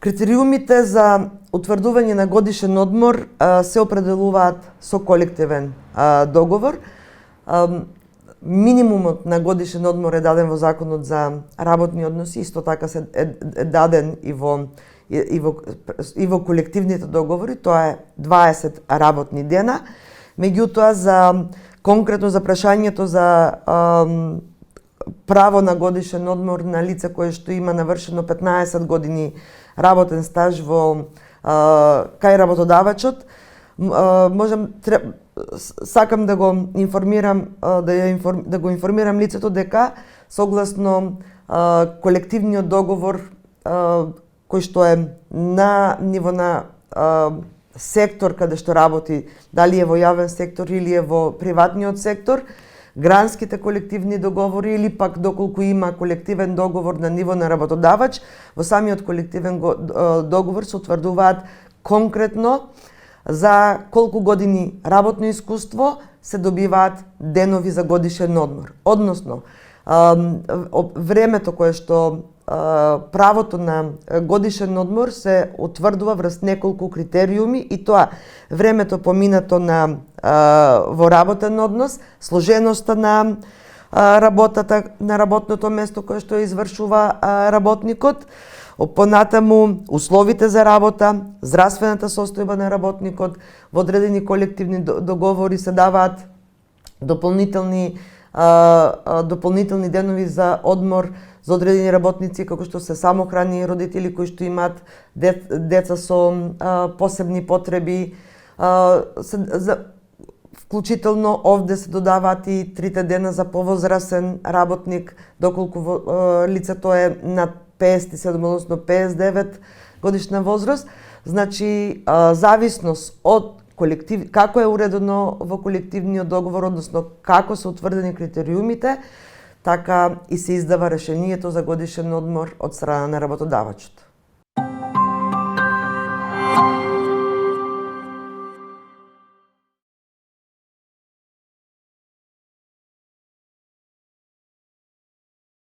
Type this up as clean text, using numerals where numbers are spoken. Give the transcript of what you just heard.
Критериумите за утврдување на годишен одмор се определуваат со колективен договор. Минимумот на годишен одмор е даден во Законот за работни односи, исто така е даден и во колективните договори, тоа е 20 работни дена. Меѓутоа, конкретно за прашањето за право на годишен одмор на лице кое што има навршено 15 години работен стаж кај работодавачот, сакам да го информирам лицето дека согласно колективниот договор кој што е на ниво на сектор каде што работи, дали е во јавен сектор или е во приватниот сектор, гранските колективни договори или пак доколку има колективен договор на ниво на работодавач, во самиот колективен договор се утврдуваат конкретно за колку години работно искуство се добиваат денови за годишен одмор. Односно, времето кое што правото на годишен одмор се утврдува врз неколку критериуми, и тоа времето поминато во работен однос, сложеноста на работата, на работното место кое што извршува работникот, понатаму условите за работа, здравствената состојба на работникот. Во одредени колективни договори се даваат дополнителни денови за одмор за одредени работници, како што се самохрани родители кои што имаат деца со посебни потреби. Вклучително овде се додаваат и 3 дена за повозрасен работник, доколку лицето е над 57, односно 59 годишна возраст. Значи, зависност од како е уредено во колективниот договор, односно како се утврдени критериумите, така и се издава решението за годишен одмор од страна на работодавачот.